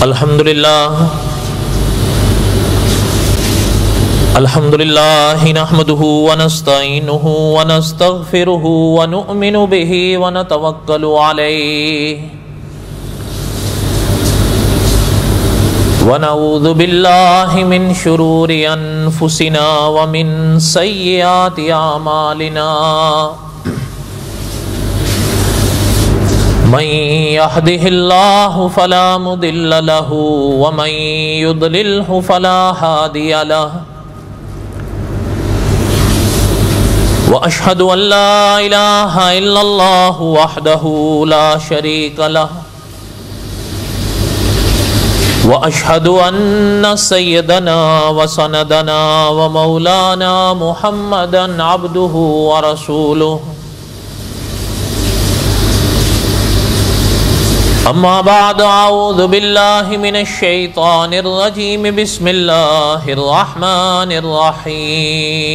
الحمدللہ نحمده ونستعینه ونستغفره ونؤمن به ونتوکل علیہ ونعوذ باللہ من شرور انفسنا ومن سیئات اعمالنا من يهده الله فلا مضل له ومن يضلله فلا هادي له وأشهد أن لا إله إلا الله وحده لا شريك له وأشهد أن سيدنا وسندنا ومولانا محمدا عبده ورسوله اما بعد اعوذ باللہ من الشیطان الرجیم بسم اللہ الرحمن الرحیم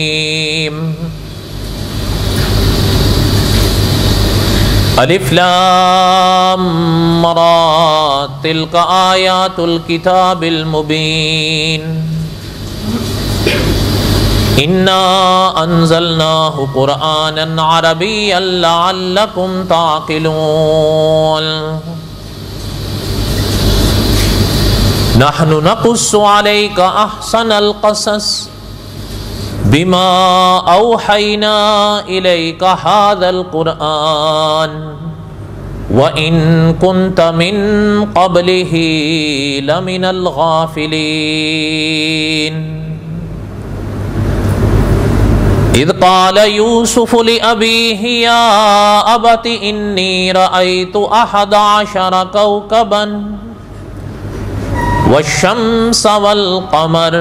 الف لام را تلک آیات الکتاب المبین انا انزلناہ قرآنا عربیا لعلکم تعقلون نحن نقص عليك أحسن القصص بما أوحينا إليك هذا القرآن وإن كنت من قبله لمن الغافلين إذ قال يوسف لأبيه يا أبت إني رأيت 11 كوكبا والشمس والقمر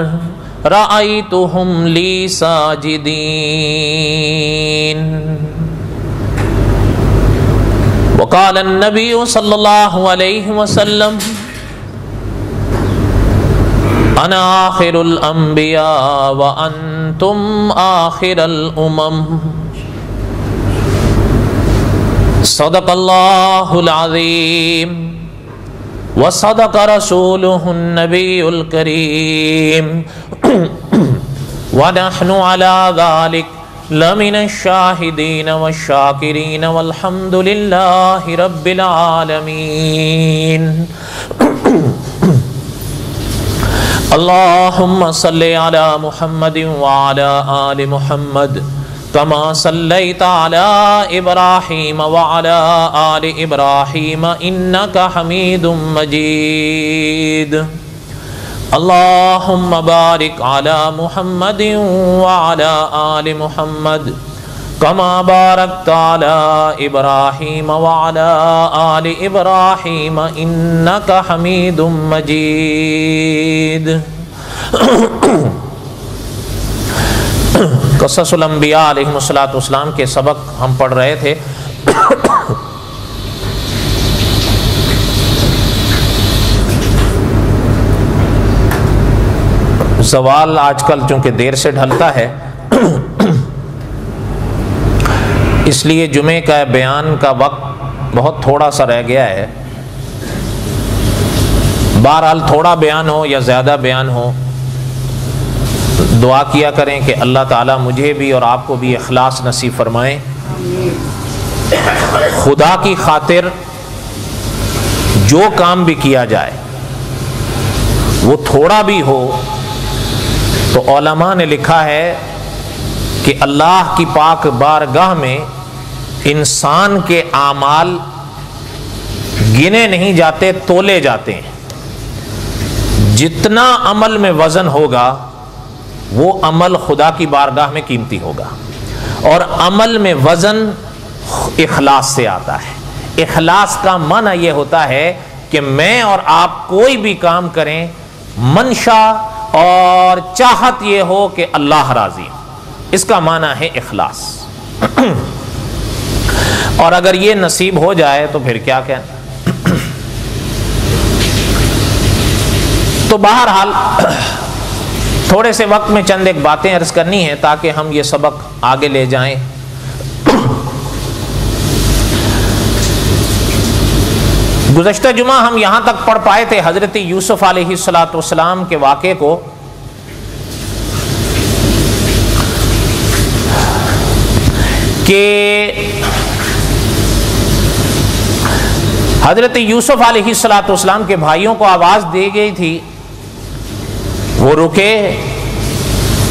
رأيتهم لي ساجدين وقال النبي صلى الله عليه وسلم أنا آخر الأنبياء وأنتم آخر الأمم صدق الله العظيم وصدق رسوله النبي الكريم ونحن على ذلك لمن الشاهدين والشاكرين والحمد لله رب العالمين اللهم صل على محمد وعلى آل محمد كما صليت على إبراهيم وعلى آل إبراهيم إنك حميد مجيد اللهم بارك على محمد وعلى آل محمد كما باركت على إبراهيم وعلى آل إبراهيم إنك حميد مجيد قصص الانبیاء علیہ السلام کے سبق ہم پڑھ رہے تھے۔ زوال آج کل چونکہ دیر سے ڈھلتا ہے اس لیے جمعے کا بیان کا وقت بہت تھوڑا سا رہ گیا ہے۔ بہرحال تھوڑا بیان ہو یا زیادہ بیان ہو، دعا کیا کریں کہ اللہ تعالیٰ مجھے بھی اور آپ کو بھی اخلاص نصیب فرمائیں۔ خدا کی خاطر جو کام بھی کیا جائے وہ تھوڑا بھی ہو تو علماء نے لکھا ہے کہ اللہ کی پاک بارگاہ میں انسان کے اعمال گنے نہیں جاتے، تولے جاتے ہیں۔ جتنا عمل میں وزن ہوگا وہ عمل خدا کی بارگاہ میں قیمتی ہوگا، اور عمل میں وزن اخلاص سے آتا ہے۔ اخلاص کا معنی یہ ہوتا ہے کہ میں اور آپ کوئی بھی کام کریں منشا اور چاہت یہ ہو کہ اللہ راضی ہو، اس کا معنی ہے اخلاص۔ اور اگر یہ نصیب ہو جائے تو پھر کیا کہنا۔ تو بہرحال تھوڑے سے وقت میں چند ایک باتیں عرض کرنی ہیں تاکہ ہم یہ سبق آگے لے جائیں۔ گزشتہ جمعہ ہم یہاں تک پڑھ پائے تھے حضرت یوسف علیہ السلام کے واقعے کو کہ حضرت یوسف علیہ السلام کے بھائیوں کو آواز دی گئی تھی، وہ رکے،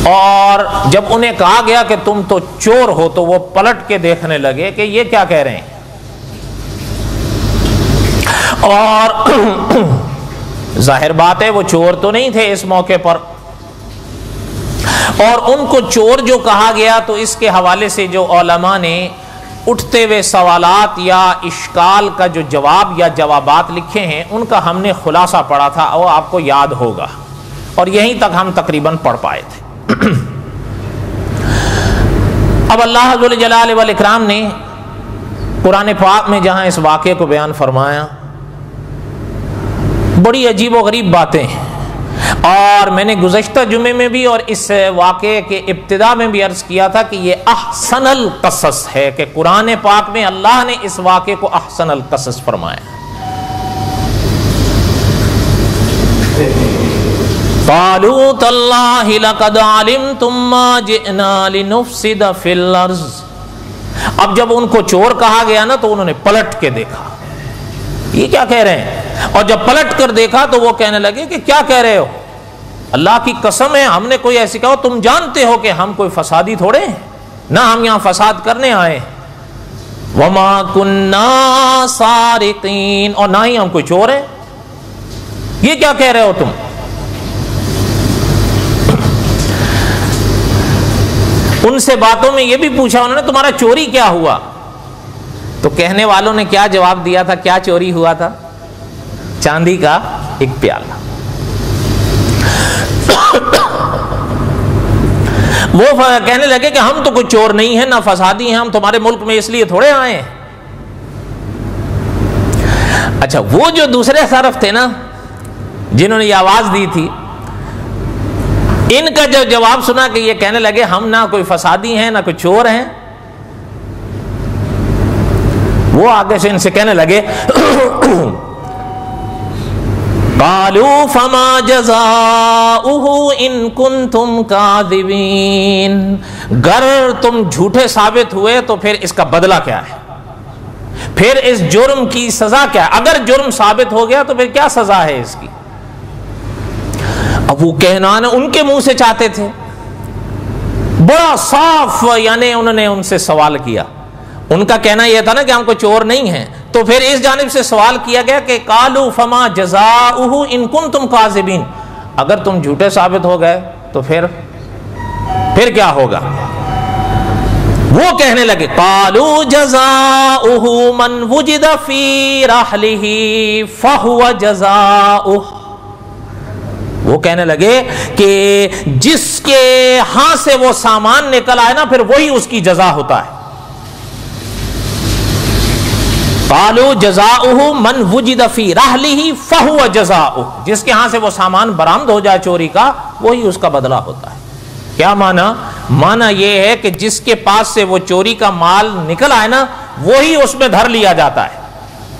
اور جب انہیں کہا گیا کہ تم تو چور ہو تو وہ پلٹ کے دیکھنے لگے کہ یہ کیا کہہ رہے ہیں، اور ظاہر بات ہے وہ چور تو نہیں تھے اس موقع پر، اور ان کو چور جو کہا گیا تو اس کے حوالے سے جو علماء نے اٹھتے ہوئے سوالات یا اشکال کا جو جواب یا جوابات لکھے ہیں ان کا ہم نے خلاصہ پڑھا تھا، وہ آپ کو یاد ہوگا، اور یہیں تک ہم تقریباً پڑھ پائے تھے۔ اب اللہ ذو الجلال والاکرام نے قرآن پاک میں جہاں اس واقعے کو بیان فرمایا، بڑی عجیب و غریب باتیں ہیں، اور میں نے گزشتہ جمعے میں بھی اور اس واقعے کے ابتدا میں بھی عرض کیا تھا کہ یہ احسن القصص ہے، کہ قرآن پاک میں اللہ نے اس واقعے کو احسن القصص فرمایا۔ قالوا تاللہ لقد علمتم ما جئنا لنفسد فی الارض۔ اب جب ان کو چور کہا گیا نا تو انہوں نے پلٹ کے دیکھا، یہ کیا کہہ رہے ہیں، اور جب پلٹ کر دیکھا تو وہ کہنے لگے کہ کیا کہہ رہے ہو، اللہ کی قسم ہے ہم نے کوئی ایسی کہا، تم جانتے ہو کہ ہم کوئی فسادی تھوڑے ہیں، نہ ہم یہاں فساد کرنے آئے، وما کننا سارقین، اور نہ ہی ہم کوئی چور ہیں، یہ کیا کہہ رہے ہو تم۔ ان سے باتوں میں یہ بھی پوچھا انہوں نے تمہارا چوری کیا ہوا، تو کہنے والوں نے کیا جواب دیا تھا، کیا چوری ہوا تھا، چاندی کا ایک پیالہ۔ وہ کہنے لگے کہ ہم تو کوئی چور نہیں ہیں، نہ فسادی ہیں، ہم تمہارے ملک میں اس لیے تھوڑے آئے ہیں۔ اچھا، وہ جو دوسرے طرف تھے نا جنہوں نے یہ آواز دی تھی، ان کا جو جواب سنا کہ یہ کہنے لگے ہم نہ کوئی فسادی ہیں نہ کوئی چور ہیں، وہ آگے سے ان سے کہنے لگے قالوا فما جزاؤہ ان کنتم کاذبین، گر تم جھوٹے ثابت ہوئے تو پھر اس کا بدلہ کیا ہے، پھر اس جرم کی سزا کیا ہے، اگر جرم ثابت ہو گیا تو پھر کیا سزا ہے اس کی۔ اب وہ کہنا ان کے منہ سے چاہتے تھے، بڑا صاف، یعنی انہوں نے ان سے سوال کیا، ان کا کہنا یہ تھا نا کہ ہم کوئی چور نہیں ہیں، تو پھر اس جانب سے سوال کیا گیا کہ قالوا فما جزاؤہ ان کنتم کاذبین، اگر تم جھوٹے ثابت ہو گئے تو پھر کیا ہوگا۔ وہ کہنے لگے قالوا جزاؤہ من وجد فی رحلہ فہو جزاؤہ، وہ کہنے لگے کہ جس کے ہاں سے وہ سامان نکل آئے نا پھر وہی اس کی جزا ہوتا ہے۔ قالوا جزاؤہ من وجد فی رحلہ فہو جزاؤہ، جس کے ہاں سے وہ سامان برآمد ہو جائے چوری کا وہی اس کا بدلہ ہوتا ہے۔ کیا معنی یہ ہے کہ جس کے پاس سے وہ چوری کا مال نکل آئے نا وہی اس میں دھر لیا جاتا ہے،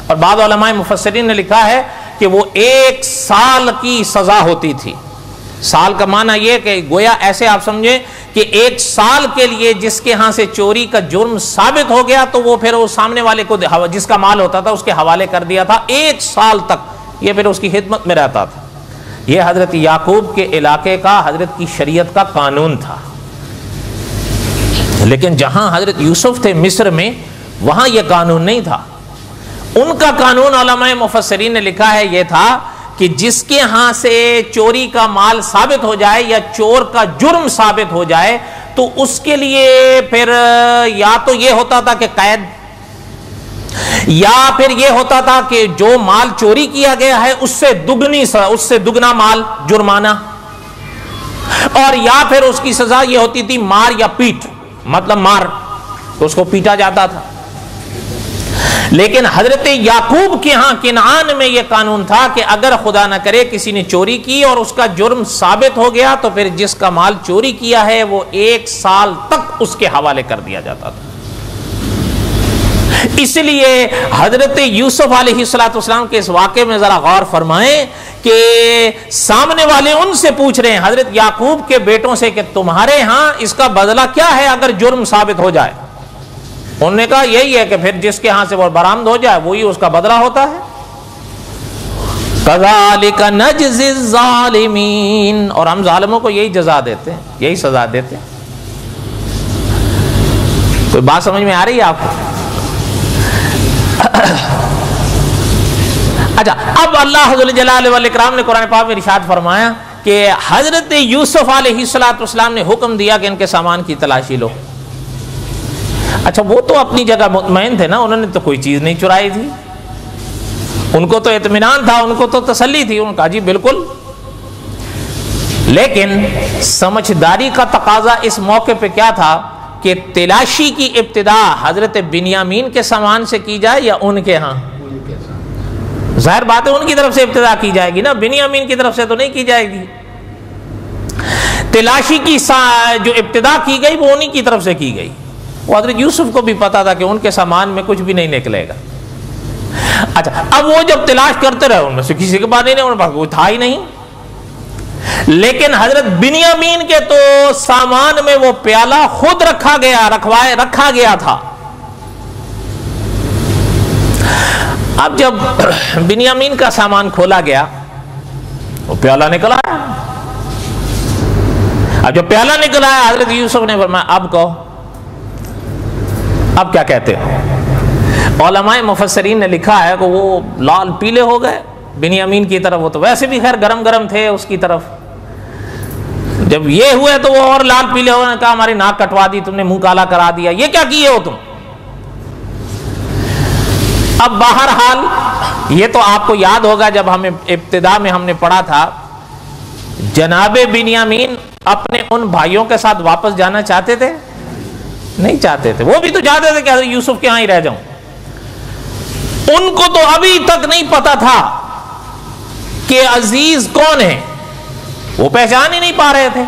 اور بعض علماء مفسرین نے لکھا ہے کہ وہ 1 سال کی سزا ہوتی تھی۔ سال کا معنی یہ کہ گویا ایسے آپ سمجھیں کہ 1 سال کے لیے جس کے ہاں سے چوری کا جرم ثابت ہو گیا تو وہ پھر وہ سامنے والے کو جس کا مال ہوتا تھا اس کے حوالے کر دیا تھا، 1 سال تک یہ پھر اس کی خدمت میں رہتا تھا۔ یہ حضرت یعقوب کے علاقے کا، حضرت کی شریعت کا قانون تھا، لیکن جہاں حضرت یوسف تھے مصر میں وہاں یہ قانون نہیں تھا۔ ان کا قانون علماء مفسرین نے لکھا ہے یہ تھا کہ جس کے ہاں سے چوری کا مال ثابت ہو جائے یا چور کا جرم ثابت ہو جائے تو اس کے لیے پھر یا تو یہ ہوتا تھا کہ قید، یا پھر یہ ہوتا تھا کہ جو مال چوری کیا گیا ہے اس سے دگنا مال جرمانہ، اور یا پھر اس کی سزا یہ ہوتی تھی مار یا پیٹ، مطلب مار تو اس کو پیٹا جاتا تھا۔ لیکن حضرت یعقوب کے ہاں کنعان میں یہ قانون تھا کہ اگر خدا نہ کرے کسی نے چوری کی اور اس کا جرم ثابت ہو گیا تو پھر جس کا مال چوری کیا ہے وہ 1 سال تک اس کے حوالے کر دیا جاتا تھا۔ اس لیے حضرت یوسف علیہ السلام کے اس واقعے میں ذرا غور فرمائیں کہ سامنے والے ان سے پوچھ رہے ہیں حضرت یعقوب کے بیٹوں سے کہ تمہارے ہاں اس کا بدلہ کیا ہے اگر جرم ثابت ہو جائے؟ انہوں نے کہا یہی ہے کہ پھر جس کے ہاں سے وہ برآمد ہو جائے وہی اس کا بدلہ ہوتا ہے. کذالک نجزی الظالمین، اور ہم ظالموں کو یہی جزا دیتے ہیں، یہی سزا دیتے ہیں. کوئی بات سمجھ میں آ رہی ہے آپ کو؟ اچھا، اب اللہ ذو الجلال والاکرام نے قرآن پاک میں ارشاد فرمایا کہ حضرت یوسف علیہ السلام نے حکم دیا کہ ان کے سامان کی تلاشی لو. اچھا، وہ تو اپنی جگہ مطمئن تھے نا، انہوں نے تو کوئی چیز نہیں چرائی تھی، ان کو تو اطمینان تھا، ان کو تو تسلی تھی. انہوں نے کہا جی بالکل. لیکن سمجھداری کا تقاضا اس موقع پہ کیا تھا کہ تلاشی کی ابتدا حضرت بنیامین کے سامان سے کی جائے یا ان کے ہاں؟ ظاہر بات ہے ان کی طرف سے ابتدا کی جائے گی نا، بنیامین کی طرف سے تو نہیں کی جائے گی. تلاشی کی جو ابتدا کی گئی وہ انہی کی طرف سے کی گئی. وہ حضرت یوسف کو بھی پتا تھا کہ ان کے سامان میں کچھ بھی نہیں نکلے گا. اچھا، اب وہ جب تلاش کرتے رہے ان میں سے کسی کے پاس نہیں، ان پاس کوئی تھا ہی نہیں. لیکن حضرت بنیامین کے تو سامان میں وہ پیالہ خود رکھا گیا تھا. اب جب بنیامین کا سامان کھولا گیا وہ پیالہ نکل آیا. اب جب پیالہ نکل آیا حضرت یوسف نے فرمایا اب کہو، اب کیا کہتے ہو؟ علماء مفسرین نے لکھا ہے کہ وہ لال پیلے ہو گئے بنیامین کی طرف. وہ تو ویسے بھی خیر گرم گرم تھے اس کی طرف. جب یہ ہوئے تو وہ اور لال پیلے ہو گئے. کہا ہماری ناک کٹوا دی تم نے، منہ کالا کرا دیا، یہ کیا کیے ہو تم؟ اب بہرحال یہ تو آپ کو یاد ہوگا جب ہمیں ابتدا میں ہم نے پڑھا تھا جناب بنیامین اپنے ان بھائیوں کے ساتھ واپس جانا چاہتے تھے؟ نہیں چاہتے تھے. وہ بھی تو چاہتے تھے کہ حضرت یوسف کے ہاں ہی رہ جاؤں. ان کو تو ابھی تک نہیں پتا تھا کہ عزیز کون ہے، وہ پہچان ہی نہیں پا رہے تھے.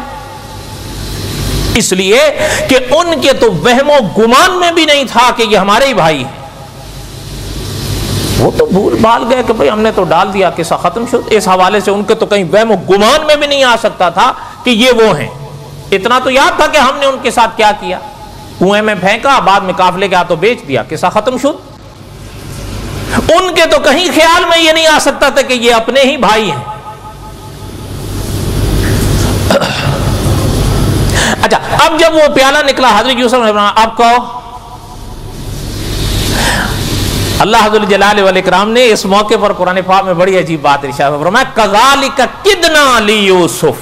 اس لیے کہ ان کے تو وہم و گمان میں بھی نہیں تھا کہ یہ ہمارے ہی بھائی ہیں. وہ تو بھول بھال گئے کہ بھئی ہم نے تو ڈال دیا، قصہ ختم شد. اس حوالے سے ان کے تو کہیں وہم و گمان میں بھی نہیں آ سکتا تھا کہ یہ وہ ہیں. اتنا تو یاد تھا کہ ہم نے ان کے ساتھ کیا کیا، کنویں میں پھینکا، بعد میں قافلے کے ہاتھوں بیچ دیا، قصہ ختم شد. ان کے تو کہیں خیال میں یہ نہیں آ سکتا تھا کہ یہ اپنے ہی بھائی ہیں. اچھا، اب جب وہ پیالہ نکلا حضرت یوسف نے فرمایا اب کہو. اللہ ذو الجلال والاکرام نے اس موقع پر قرآن پاک میں بڑی عجیب بات ارشاد فرمایا کذالک کدنا لیوسف،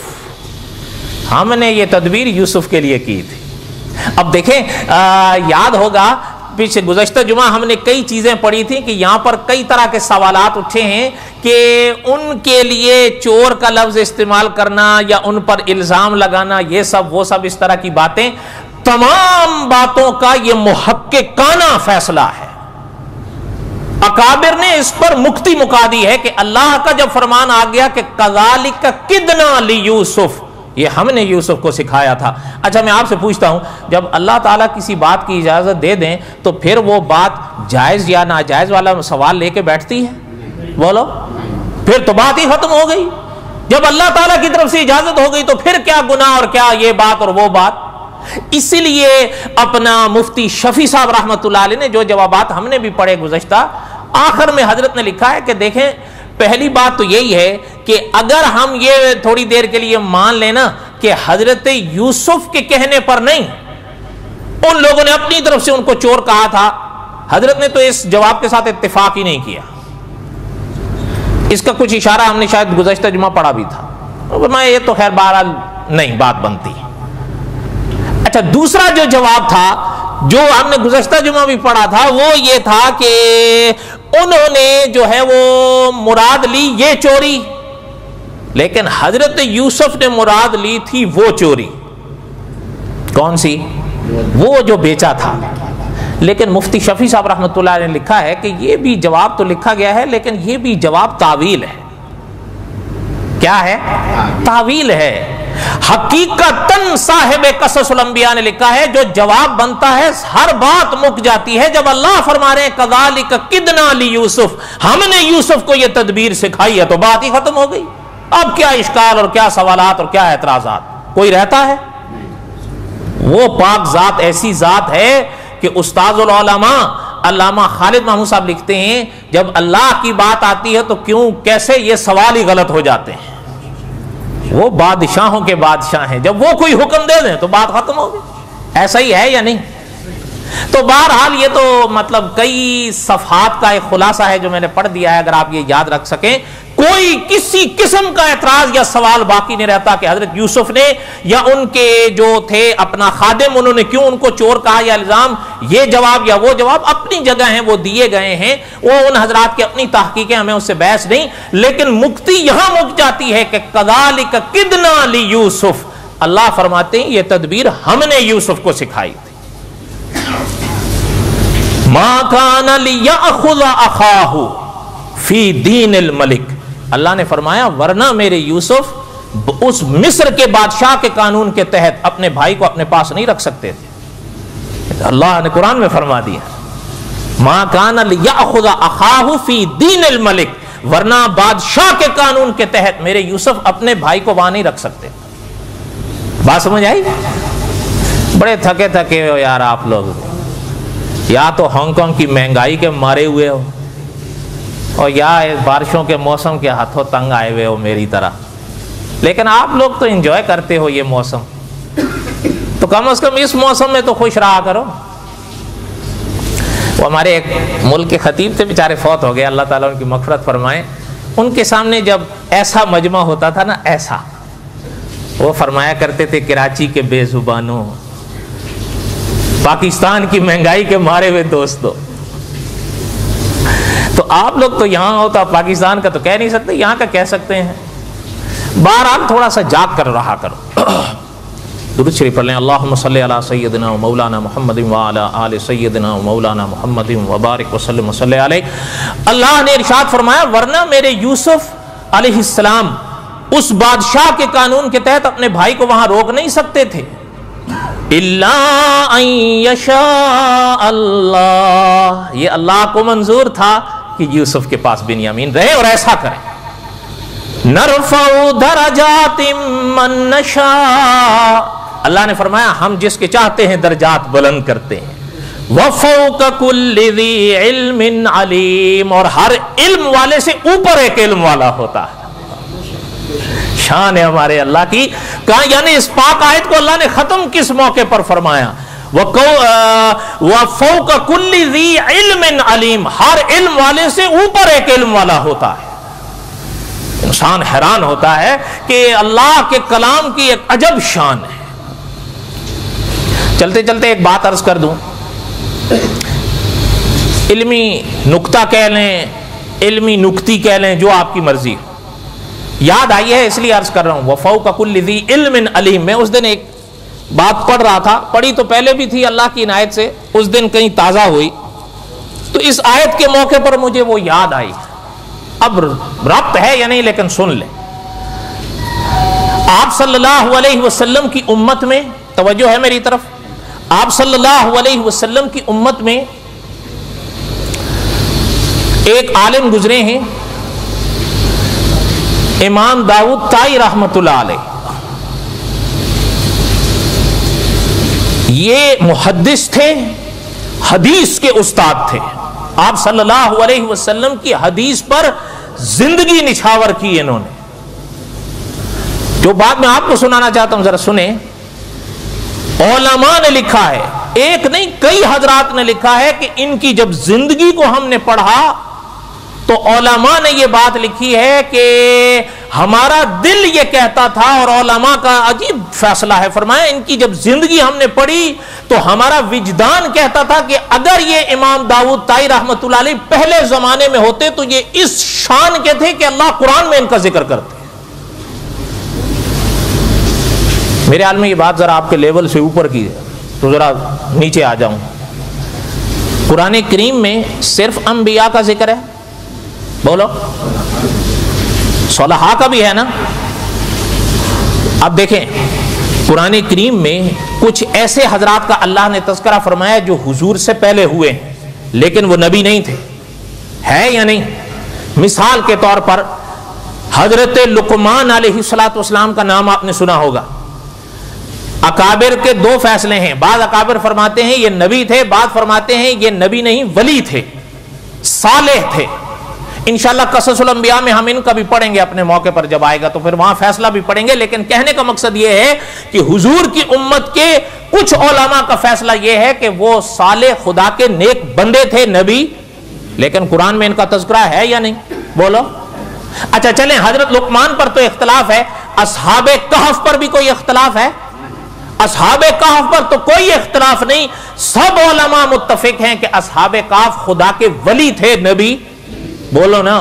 ہم نے یہ تدبیر یوسف کے لیے کی تھی. اب دیکھیں یاد ہوگا پیچھے گزشتہ جمعہ ہم نے کئی چیزیں پڑھی تھی کہ یہاں پر کئی طرح کے سوالات اٹھے ہیں کہ ان کے لیے چور کا لفظ استعمال کرنا یا ان پر الزام لگانا، یہ سب وہ سب اس طرح کی باتیں، تمام باتوں کا یہ محققانہ فیصلہ ہے. اکابر نے اس پر مکتی مکا دی ہے کہ اللہ کا جب فرمان آ گیا کہ کذالک کدنا لیوسف، یہ ہم نے یوسف کو سکھایا تھا. اچھا، میں آپ سے پوچھتا ہوں جب اللہ تعالیٰ کسی بات کی اجازت دے دیں تو پھر وہ بات جائز یا ناجائز والا سوال لے کے بیٹھتی ہے؟ بولو، پھر تو بات ہی ختم ہو گئی. جب اللہ تعالیٰ کی طرف سے اجازت ہو گئی تو پھر کیا گناہ اور کیا یہ بات اور وہ بات. اسی لیے اپنا مفتی شفیع صاحب رحمۃ اللہ علیہ نے جو جوابات ہم نے بھی پڑھے گزشتہ، آخر میں حضرت نے لکھا ہے کہ دیکھیں پہلی بات تو یہی ہے کہ اگر ہم یہ تھوڑی دیر کے لیے مان لینا کہ حضرت یوسف کے کہنے پر نہیں، ان لوگوں نے اپنی طرف سے ان کو چور کہا تھا، حضرت نے تو اس جواب کے ساتھ اتفاق ہی نہیں کیا. اس کا کچھ اشارہ ہم نے شاید گزشتہ جمعہ پڑھا بھی تھا. میں یہ تو خیر بہرحال نہیں بات بنتی. اچھا، دوسرا جو جواب تھا جو ہم نے گزشتہ جمعہ بھی پڑھا تھا وہ یہ تھا کہ انہوں نے جو ہے وہ مراد لی یہ چوری، لیکن حضرت یوسف نے مراد لی تھی وہ چوری. کون سی؟ وہ جو بیچا تھا. لیکن مفتی شفیع صاحب رحمۃ اللہ نے لکھا ہے کہ یہ بھی جواب تو لکھا گیا ہے لیکن یہ بھی جواب تعویل ہے. کیا ہے؟ تعویل ہے. حقیقتاً صاحب قصص الانبیاء نے لکھا ہے جو جواب بنتا ہے ہر بات مک جاتی ہے جب اللہ فرما رہے ہیں کذالک کدنا لیوسف، ہم نے یوسف کو یہ تدبیر سکھائی ہے، تو بات ہی ختم ہو گئی۔ اب کیا اشکال اور کیا سوالات اور کیا اعتراضات کوئی رہتا ہے؟ وہ پاک ذات ایسی ذات ہے کہ استاذ العلماء علامہ خالد محمود صاحب لکھتے ہیں جب اللہ کی بات آتی ہے تو کیسے یہ سوال ہی غلط ہو جاتے ہیں۔ وہ بادشاہوں کے بادشاہ ہیں، جب وہ کوئی حکم دے دیں تو بات ختم ہو گئی۔ ایسا ہی ہے یا نہیں؟ تو بہرحال یہ تو مطلب کئی صفحات کا ایک خلاصہ ہے جو میں نے پڑھ دیا ہے، اگر آپ یہ یاد رکھ سکیں کوئی کسی قسم کا اعتراض یا سوال باقی نہیں رہتا کہ حضرت یوسف نے یا ان کے جو تھے اپنا خادم انہوں نے کیوں ان کو چور کہا یا الزام، یہ جواب یا وہ جواب اپنی جگہ ہیں، وہ دیے گئے ہیں، وہ ان حضرات کی اپنی تحقیقیں، ہمیں اس سے بحث نہیں، لیکن مکتی یہاں مک جاتی ہے کہ کذالک کدنا لیوسف، اللہ فرماتے ہیں یہ تدبیر ہم نے یوسف کو سکھائی تھی۔ ما کان لیأخذ اخاہ فی دین الملک، اللہ نے فرمایا ورنہ میرے یوسف اس مصر کے بادشاہ کے قانون کے تحت اپنے بھائی کو اپنے پاس نہیں رکھ سکتے تھے۔ اللہ نے قرآن میں فرما دیا ما کان لیأخذ اخاہ فی دین الملک، ورنہ بادشاہ کے قانون کے تحت میرے یوسف اپنے بھائی کو وہاں نہیں رکھ سکتے۔ بات سمجھ آئی؟ بڑے تھکے تھکے ہو یار آپ لوگ، یا تو ہانگ کانگ کی مہنگائی کے مارے ہوئے ہو اور یا بارشوں کے موسم کے ہاتھوں تنگ آئے ہوئے ہو میری طرح، لیکن آپ لوگ تو انجوائے کرتے ہو یہ موسم، تو کم از کم اس موسم میں تو خوش رہا کرو۔ وہ ہمارے ایک ملک کے خطیب تھے، بیچارے فوت ہو گئے، اللہ تعالیٰ ان کی مغفرت فرمائے، ان کے سامنے جب ایسا مجمع ہوتا تھا نا، ایسا وہ فرمایا کرتے تھے کراچی کے بے زبانوں، پاکستان کی مہنگائی کے مارے ہوئے دوستوں، تو آپ لوگ تو یہاں ہو تو آپ پاکستان کا تو کہہ نہیں سکتے، یہاں کا کہہ سکتے ہیں۔ بہرحال تھوڑا سا جاگ کر رہا کرو۔ درود شریف پڑھ لیں، اللہم صلی علی سیدنا و مولانا محمد وعلی آل سیدنا و مولانا محمد وبارک وسلم وصلی علیہ۔ اللہ نے ارشاد فرمایا ورنہ میرے یوسف علیہ السلام اس بادشاہ کے قانون کے تحت اپنے بھائی کو وہاں روک نہیں سکتے تھے، الا ان یشاء اللہ، یہ اللہ کو منظور تھا کہ یوسف کے پاس بنیامین رہے اور ایسا کرے۔ نرفع درجات من نشاء، اللہ نے فرمایا ہم جس کے چاہتے ہیں درجات بلند کرتے ہیں۔ وفوق کل ذی علم علیم، اور ہر علم والے سے اوپر ایک علم والا ہوتا ہے۔ شان ہے ہمارے اللہ کی، کہا یعنی اس پاک آیت کو اللہ نے ختم کس موقع پر فرمایا؟ وَفَوْقَ كُلِّ ذِي عِلْمٍ عَلِيمٍ، ہر علم والے سے اوپر ایک علم والا ہوتا ہے۔ انسان حیران ہوتا ہے کہ اللہ کے کلام کی ایک عجب شان ہے۔ چلتے چلتے ایک بات عرض کر دوں، علمی نکتہ کہہ لیں، علمی نکتی کہہ لیں، جو آپ کی مرضی، یاد آئی ہے اس لیے عرض کر رہا ہوں۔ وَفَوْقَ كُلِّ ذِي عِلْمٍ عَلِيمٍ، میں اس دن ایک بات پڑھ رہا تھا، پڑھی تو پہلے بھی تھی، اللہ کی عنایت سے اس دن کہیں تازہ ہوئی، تو اس آیت کے موقع پر مجھے وہ یاد آئی۔ اب ربط ہے یا نہیں لیکن سن لیں۔ آپ صلی اللہ علیہ وسلم کی امت میں، توجہ ہے میری طرف، آپ صلی اللہ علیہ وسلم کی امت میں ایک عالم گزرے ہیں، امام داؤد طائی رحمت اللہ علیہ۔ یہ محدث تھے، حدیث کے استاد تھے، آپ صلی اللہ علیہ وسلم کی حدیث پر زندگی نچھاور کی انہوں نے۔ جو بات میں آپ کو سنانا چاہتا ہوں ذرا سنیں۔ علماء نے لکھا ہے، ایک نہیں کئی حضرات نے لکھا ہے کہ ان کی جب زندگی کو ہم نے پڑھا تو علماء نے یہ بات لکھی ہے کہ ہمارا دل یہ کہتا تھا، اور علماء کا عجیب فیصلہ ہے، فرمایا ان کی جب زندگی ہم نے پڑھی تو ہمارا وجدان کہتا تھا کہ اگر یہ امام داؤد طائی رحمت اللہ علیہ پہلے زمانے میں ہوتے تو یہ اس شان کے تھے کہ اللہ قرآن میں ان کا ذکر کرتے۔ میرے حال میں یہ بات ذرا آپ کے لیول سے اوپر کی ہے تو ذرا نیچے آ جاؤں۔ قرآن کریم میں صرف انبیاء کا ذکر ہے، بولو، صلحاء کا بھی ہے نا، اب دیکھیں قرآن کریم میں کچھ ایسے حضرات کا اللہ نے تذکرہ فرمایا جو حضور سے پہلے ہوئے ہیں لیکن وہ نبی نہیں تھے، ہے یا نہیں؟ مثال کے طور پر حضرت لقمان علیہ السلام کا نام آپ نے سنا ہوگا۔ اکابر کے دو فیصلے ہیں، بعض اکابر فرماتے ہیں یہ نبی تھے، بعض فرماتے ہیں یہ نبی نہیں ولی تھے، صالح تھے۔ انشاءاللہ قصص الانبیاء میں ہم ان کا بھی پڑھیں گے اپنے موقع پر جب آئے گا تو پھر وہاں فیصلہ بھی پڑھیں گے، لیکن کہنے کا مقصد یہ ہے کہ حضور کی امت کے کچھ علماء کا فیصلہ یہ ہے کہ وہ صالح خدا کے نیک بندے تھے، نبی، لیکن قرآن میں ان کا تذکرہ ہے یا نہیں؟ بولو۔ اچھا چلیں، حضرت لقمان پر تو اختلاف ہے، اصحاب کہف پر بھی کوئی اختلاف ہے؟ اصحاب کہف پر تو کوئی اختلاف نہیں، سب علماء متفق ہیں کہ اصحاب کہف خدا کے ولی تھے، نبی، بولو نا۔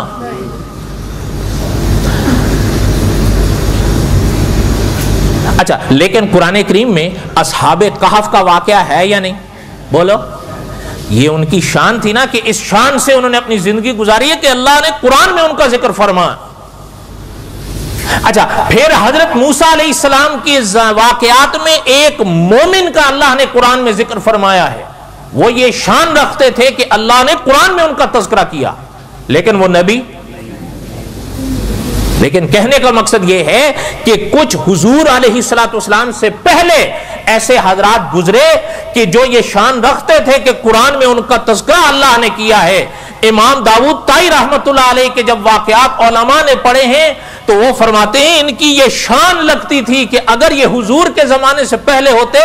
اچھا لیکن قرآن کریم میں اصحاب کہف کا واقعہ ہے یا نہیں؟ بولو۔ یہ ان کی شان تھی نا کہ اس شان سے انہوں نے اپنی زندگی گزاری ہے کہ اللہ نے قرآن میں ان کا ذکر فرمایا۔ اچھا پھر حضرت موسیٰ علیہ السلام کی واقعات میں ایک مومن کا اللہ نے قرآن میں ذکر فرمایا ہے، وہ یہ شان رکھتے تھے کہ اللہ نے قرآن میں ان کا تذکرہ کیا لیکن وہ نبی۔ لیکن کہنے کا مقصد یہ ہے کہ کچھ حضور علیہ السلام سے پہلے ایسے حضرات گزرے کہ جو یہ شان رکھتے تھے کہ قرآن میں ان کا تذکرہ اللہ نے کیا ہے۔ امام داؤد طائی رحمت اللہ علیہ کے جب واقعات علماء نے پڑھے ہیں تو وہ فرماتے ہیں ان کی یہ شان لگتی تھی کہ اگر یہ حضور کے زمانے سے پہلے ہوتے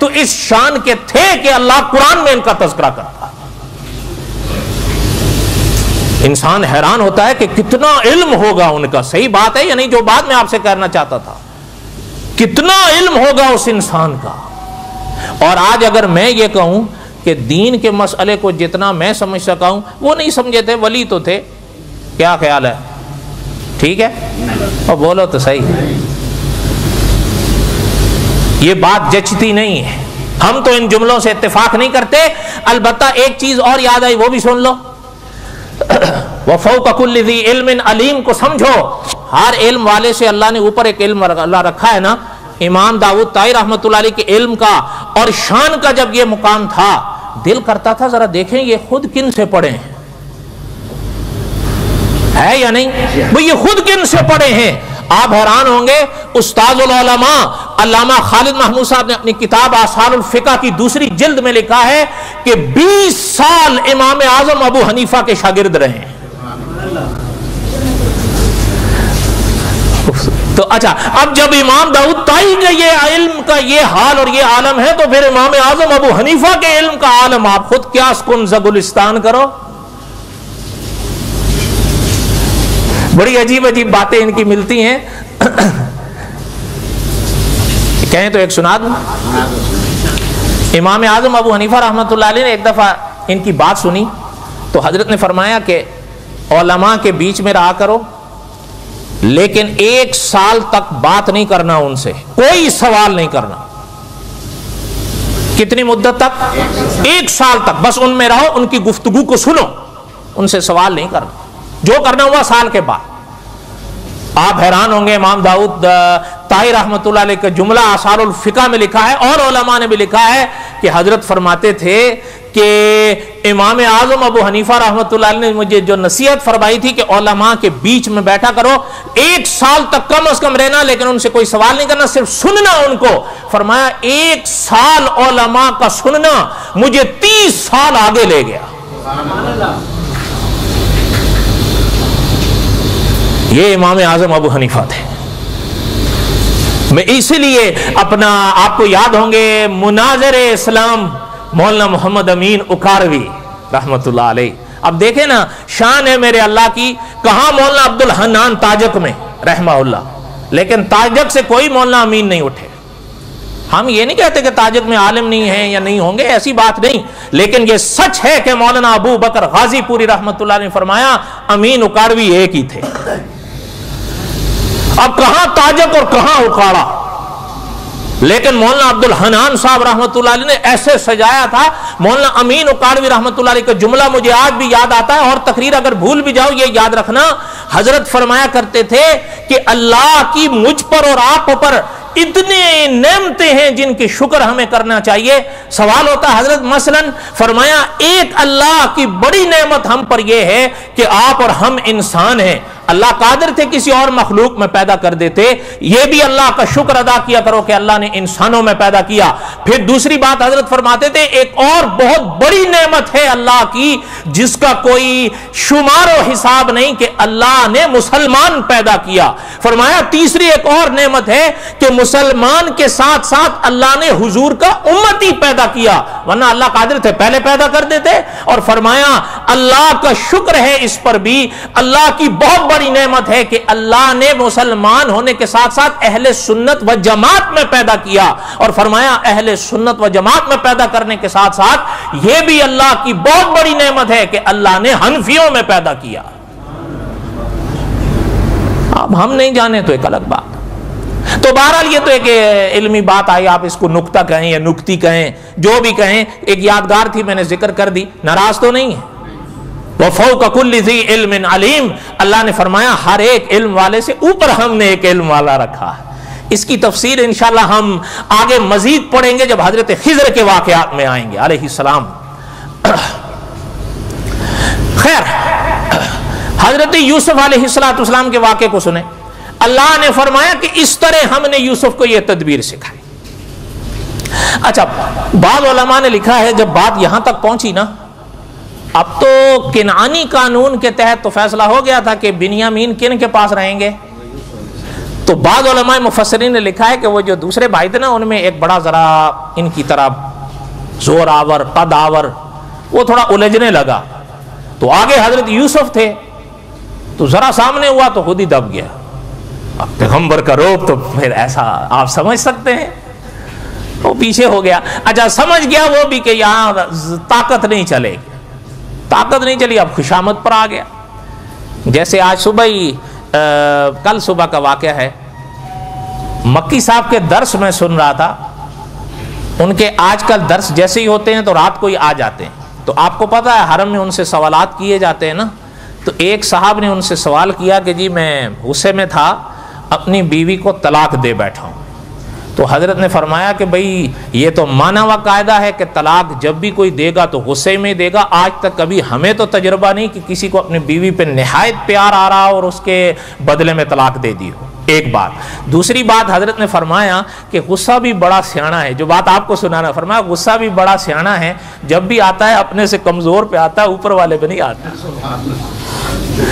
تو اس شان کے تھے کہ اللہ قرآن میں ان کا تذکرہ کرتا۔ انسان حیران ہوتا ہے کہ کتنا علم ہوگا ان کا، صحیح بات ہے یا نہیں؟ جو بات میں آپ سے کہنا چاہتا تھا، کتنا علم ہوگا اس انسان کا۔ اور آج اگر میں یہ کہوں کہ دین کے مسئلے کو جتنا میں سمجھ سکا ہوں وہ نہیں سمجھے تھے، ولی تو تھے، کیا خیال ہے؟ ٹھیک ہے؟ اور بولو تو صحیح، یہ بات جچتی نہیں ہے، ہم تو ان جملوں سے اتفاق نہیں کرتے۔ البتہ ایک چیز اور یاد آئی، وہ بھی سن لو، وَفَوْقَ كُلِّ ذِي عِلْمٍ عَلِيمٍ کو سمجھو، ہر علم والے سے اللہ نے اوپر ایک علم اللہ رکھا ہے نا۔ امام داؤد طائی رحمت اللہ علیہ کے علم کا اور شان کا جب یہ مقام تھا، دل کرتا تھا ذرا دیکھیں یہ خود کن سے پڑھے ہیں، ہے یا نہیں؟ وہ یہ خود کن سے پڑھے ہیں؟ آپ حیران ہوں گے، استاذ العلماء علامہ خالد محمود صاحب نے اپنی کتاب آثار الفقہ کی دوسری جلد میں لکھا ہے کہ 20 سال امام اعظم ابو حنیفہ کے شاگرد رہے ہیں۔ تو اچھا اب جب امام داؤد طائی کا یہ علم کا یہ حال اور یہ عالم ہے تو پھر امام اعظم ابو حنیفہ کے علم کا عالم آپ خود کیا سکن زگلستان کرو۔ بڑی عجیب عجیب باتیں ان کی ملتی ہیں، کہیں تو ایک سنا دوں۔ امام اعظم ابو حنیفہ رحمۃ اللہ علیہ نے ایک دفعہ ان کی بات سنی تو حضرت نے فرمایا کہ علماء کے بیچ میں رہا کرو لیکن 1 سال تک بات نہیں کرنا، ان سے کوئی سوال نہیں کرنا۔ کتنی مدت تک؟ 1 سال تک، بس ان میں رہو، ان کی گفتگو کو سنو، ان سے سوال نہیں کرنا، جو کرنا ہوا سال کے بعد۔ آپ حیران ہوں گے، امام داؤد طائی رحمت اللہ علیہ کا جملہ آثار الفقہ میں لکھا ہے اور علماء نے بھی لکھا ہے کہ حضرت فرماتے تھے کہ امام اعظم ابو حنیفہ رحمت اللہ علیہ نے مجھے جو نصیحت فرمائی تھی کہ علماء کے بیچ میں بیٹھا کرو، 1 سال تک کم از کم رہنا لیکن ان سے کوئی سوال نہیں کرنا، صرف سننا ان کو۔ فرمایا 1 سال علماء کا سننا مجھے 30 سال آگے لے گیا۔ یہ امام اعظم ابو حنیفہ تھے۔ میں اسی لیے اپنا، آپ کو یاد ہوں گے مناظر اسلام مولانا محمد امین اکاروی رحمت اللہ علیہ، اب دیکھیں نا شان ہے میرے اللہ کی، کہاں مولانا عبد الحنان تاجک میں رحمہ اللہ، لیکن تاجک سے کوئی مولانا امین نہیں اٹھے۔ ہم یہ نہیں کہتے کہ تاجک میں عالم نہیں ہیں یا نہیں ہوں گے، ایسی بات نہیں، لیکن یہ سچ ہے کہ مولانا ابو بکر غازی پوری رحمت اللہ نے فرمایا امین اکاروی ایک ہی تھے۔ اب کہاں تاجک اور کہاں اکاڑا، لیکن مولانا عبد الحنان صاحب رحمت اللہ علیہ نے ایسے سجایا تھا۔ مولانا امین اکاڑوی رحمت اللہ علیہ کا جملہ مجھے آج بھی یاد آتا ہے، اور تقریر اگر بھول بھی جاؤ یہ یاد رکھنا، حضرت فرمایا کرتے تھے کہ اللہ کی مجھ پر اور آپ پر اتنے نعمتیں ہیں جن کی شکر ہمیں کرنا چاہیے. سوال ہوتا ہے حضرت مثلاً فرمایا ایک اللہ کی بڑی نعمت ہم پر یہ ہے کہ آپ اور ہم انسان ہیں. اللہ قادر تھے کسی اور مخلوق میں پیدا کر دیتے, یہ بھی اللہ کا شکر ادا کیا کرو کہ اللہ نے انسانوں میں پیدا کیا. پھر دوسری بات حضرت فرماتے تھے ایک اور بہت بڑی نعمت ہے اللہ کی جس کا کوئی شمار و حساب نہیں کہ اللہ نے مسلمان پیدا کیا. فرمایا تیسری ایک اور نعمت ہے کہ مسلمان کے ساتھ ساتھ اللہ نے حضور کا امتی پیدا کیا, ورنہ اللہ قادر تھے پہلے پیدا کر دیتے. اور فرمایا اللہ کا شکر ہے اس پر بھی, اللہ کی بہت بڑی نعمت ہے کہ اللہ نے مسلمان ہونے کے ساتھ ساتھ اہل سنت و جماعت میں پیدا کیا. اور فرمایا اہل سنت و جماعت میں پیدا کرنے کے ساتھ ساتھ یہ بھی اللہ کی بہت بڑی نعمت ہے کہ اللہ نے حنفیوں میں پیدا کیا. اب ہم نہیں جانے تو ایک الگ بات. تو بہرحال یہ تو ایک علمی بات آئی, آپ اس کو نکتہ کہیں یا نکتی کہیں جو بھی کہیں, ایک یادگار تھی میں نے ذکر کر دی, ناراض تو نہیں ہے. وَفَوْقَ كُلِّ ذِي عِلْمٍ عَلِيمٍ, اللہ نے فرمایا ہر ایک علم والے سے اوپر ہم نے ایک علم والا رکھا ہے. اس کی تفسیر انشاءاللہ ہم آگے مزید پڑھیں گے جب حضرت خضر کے واقعات میں آئیں گے علیہ السلام. خیر, حضرت یوسف علیہ السلام کے واقعے کو سنیں. اللہ نے فرمایا کہ اس طرح ہم نے یوسف کو یہ تدبیر سکھائی. اچھا, بعض علماء نے لکھا ہے جب بات یہاں تک پہنچی نا, اب تو کنعانی قانون کے تحت تو فیصلہ ہو گیا تھا کہ بنیامین کن کے پاس رہیں گے. تو بعض علماء مفسرین نے لکھا ہے کہ وہ جو دوسرے بھائی تھے نا ان میں ایک بڑا ذرا ان کی طرح زور آور قد آور وہ تھوڑا الجھنے لگا, تو آگے حضرت یوسف تھے تو ذرا سامنے ہوا تو خود ہی دب گیا. اب پیغمبر کا روب تو پھر ایسا آپ سمجھ سکتے ہیں, وہ پیچھے ہو گیا. اچھا سمجھ گیا وہ بھی کہ یہاں طاقت نہیں چلے گی, طاقت نہیں چلی, اب خوشامد پر آ گیا. جیسے آج صبح ہی کل صبح کا واقعہ ہے, مکی صاحب کے درس میں سن رہا تھا, ان کے آج کل درس جیسے ہی ہوتے ہیں تو رات کو ہی آ جاتے ہیں. تو آپ کو پتا ہے حرم میں ان سے سوالات کیے جاتے ہیں نا, تو ایک صاحب نے ان سے سوال کیا کہ جی میں غصے میں تھا, اپنی بیوی کو طلاق دے بیٹھا ہوں. تو حضرت نے فرمایا کہ بھئی یہ تو مانا ہوا قاعدہ ہے کہ طلاق جب بھی کوئی دے گا تو غصے میں دے گا. آج تک کبھی ہمیں تو تجربہ نہیں کہ کسی کو اپنی بیوی پہ نہایت پیار آ رہا اور اس کے بدلے میں طلاق دے دی ہو. ایک بات. دوسری بات حضرت نے فرمایا کہ غصہ بھی بڑا سیانا ہے, جو بات آپ کو سنانا, فرمایا غصہ بھی بڑا سیانا ہے, جب بھی آتا ہے اپنے سے کمزور پہ آتا ہے, اوپر والے پہ نہیں آتا.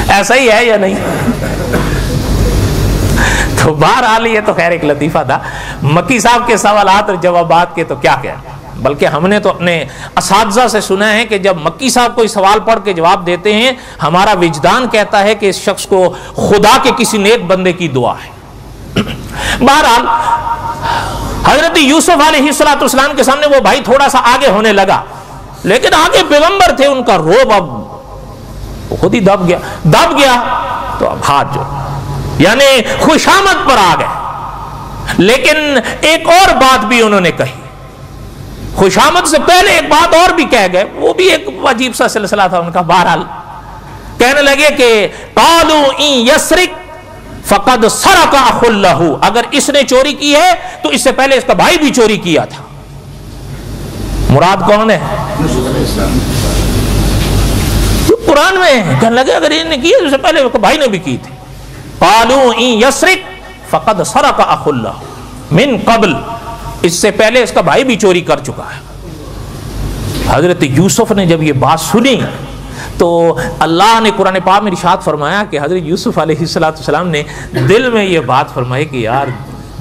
ایسا ہی ہے یا نہیں؟ تو بہرحال یہ تو خیر ایک لطیفہ تھا. مکی صاحب کے سوالات اور جوابات کے تو کیا کیا, بلکہ ہم نے تو اپنے اساتذہ سے سنا ہے کہ جب مکی صاحب کوئی سوال پڑھ کے جواب دیتے ہیں, ہمارا وجدان کہتا ہے کہ اس شخص کو خدا کے کسی نیک بندے کی دعا ہے. بہرحال حضرت یوسف علیہ السلام کے سامنے وہ بھائی تھوڑا سا آگے ہونے لگا, لیکن آگے پیغمبر تھے, ان کا روب اب خود ہی دب گیا. تو اب ہاتھ جو یعنی خوشامد پر آ گئے. لیکن ایک اور بات بھی انہوں نے کہی, خوشامد سے پہلے ایک بات اور بھی کہہ گئے, وہ بھی ایک عجیب سا سلسلہ تھا ان کا. بہرحال کہنے لگے کہ قالوا ان یسرق فقد سرق اخ له, اگر اس نے چوری کی ہے تو اس سے پہلے اس کا بھائی بھی چوری کیا تھا. مراد کون ہے؟ قرآن میں کہنے لگے اگر انہوں نے کی ہے تو اس سے پہلے اس کا بھائی نے بھی کی تھی. قالوا ان یسرق فقد سرق اخ له من قبل, اس سے پہلے اس کا بھائی بھی چوری کر چکا ہے. حضرت یوسف نے جب یہ بات سنی تو اللہ نے قرآن پاک میں ارشاد فرمایا کہ حضرت یوسف علیہ السلام نے دل میں یہ بات فرمائی کہ یار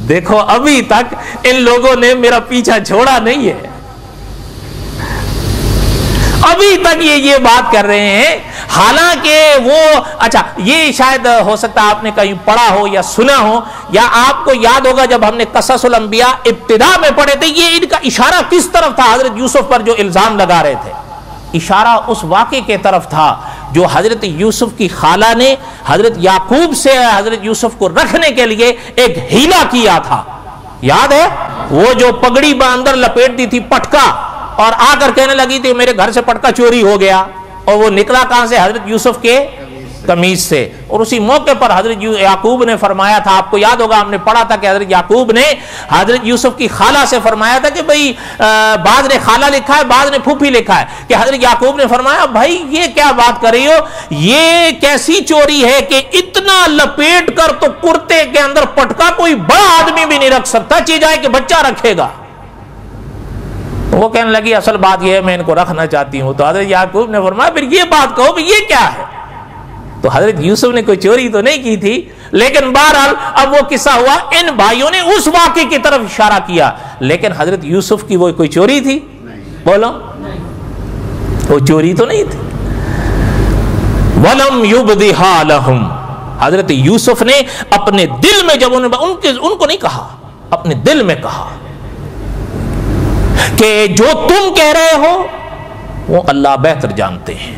دیکھو ابھی تک ان لوگوں نے میرا پیچھا چھوڑا نہیں ہے, ابھی تک یہ بات کر رہے ہیں. حالانکہ وہ اچھا یہ شاید ہو سکتا ہے آپ نے کہیں پڑھا ہو یا سنا ہو, یا آپ کو یاد ہوگا جب ہم نے قصص الانبیاء ابتدا میں پڑھے تھے, یہ ان کا اشارہ کس طرف تھا حضرت یوسف پر جو الزام لگا رہے تھے؟ اشارہ اس واقعے کے طرف تھا جو حضرت یوسف کی خالہ نے حضرت یعقوب سے حضرت یوسف کو رکھنے کے لیے ایک ہیلا کیا تھا. یاد ہے وہ جو پگڑی اندر لپیٹ دی تھی پٹکا, اور آ کر کہنے لگی تھی میرے گھر سے پٹکا چوری ہو گیا, اور وہ نکلا کہاں سے؟ حضرت یوسف کے قمیص سے، اور اسی موقع پر حضرت یعقوب نے فرمایا تھا، آپ کو یاد ہوگا ہم نے پڑھا تھا کہ حضرت یعقوب نے حضرت یوسف کی خالہ سے فرمایا تھا کہ بھئی بعض نے خالہ لکھا ہے، بعض نے پھوپھی لکھا ہے، کہ حضرت یعقوب نے فرمایا بھائی یہ کیا بات کر رہی ہو، یہ کیسی چوری ہے کہ اتنا لپیٹ کر تو کرتے کے اندر پٹکا کوئی بڑا آدمی بھی نہیں رکھ سکتا، چیز آئے کہ بچہ رکھے گا۔ وہ کہنے لگی اصل بات یہ ہے میں ان کو رکھنا چاہتی ہوں۔ تو حضرت یعقوب نے فرمایا پھر یہ بات کہو کہ یہ کیا ہے؟ تو حضرت یوسف نے کوئی چوری تو نہیں کی تھی، لیکن بہرحال اب وہ قصہ ہوا، ان بھائیوں نے اس واقعے کی طرف اشارہ کیا، لیکن حضرت یوسف کی وہ کوئی چوری تھی؟ بولو، وہ چوری تو نہیں تھی۔ وَلَمْ يُبْدِهَا لَهُمْ، حضرت یوسف نے اپنے دل میں جب ان کو نہیں کہا، اپنے دل میں کہا کہ جو تم کہہ رہے ہو وہ اللہ بہتر جانتے ہیں۔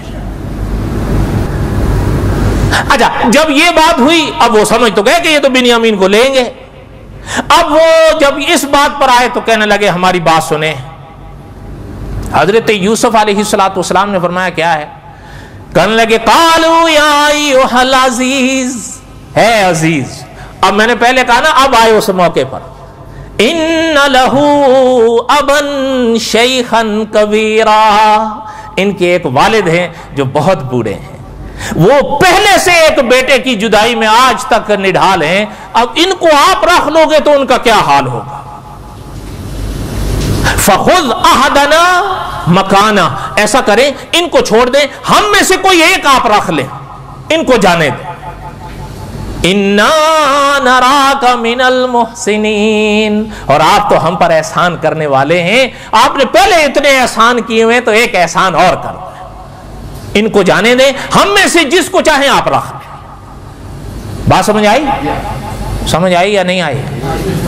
اچھا جب یہ بات ہوئی اب وہ سمجھ تو گئے کہ یہ تو بنیامین کو لیں گے، اب وہ جب اس بات پر آئے تو کہنے لگے ہماری بات سنیں۔ حضرت یوسف علیہ السلام نے فرمایا کیا ہے؟ کہنے لگے قالوا یا ایھا العزیز، ہے عزیز، اب میں نے پہلے کہا نا اب آئے اس موقع پر، ان لہ ابا شیخا کبیرا، ان کے ایک والد ہیں جو بہت بوڑھے ہیں، وہ پہلے سے ایک بیٹے کی جدائی میں آج تک نڈھال ہیں، اب ان کو آپ رکھ لو گے تو ان کا کیا حال ہوگا؟ فخذ احدنا مکانا، ایسا کریں ان کو چھوڑ دیں، ہم میں سے کوئی ایک آپ رکھ لیں، ان کو جانے دیں۔ انا نراک من المحسنین، اور آپ تو ہم پر احسان کرنے والے ہیں، آپ نے پہلے اتنے احسان کیے ہوئے تو ایک احسان اور کر دیں، ان کو جانے دیں، ہم میں سے جس کو چاہیں آپ رکھ لیں۔ بات سمجھ آئی؟ سمجھ آئی یا نہیں آئی؟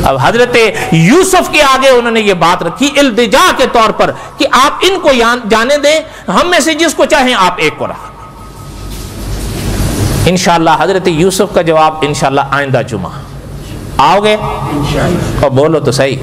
اب حضرت یوسف کے آگے انہوں نے یہ بات رکھی التجا کے طور پر کہ آپ ان کو جانے دیں، ہم میں سے جس کو چاہیں آپ ایک کو رکھ لیں۔ انشاءاللہ حضرت یوسف کا جواب انشاءاللہ آئندہ جمعہ آؤ گے اور بولو تو صحیح۔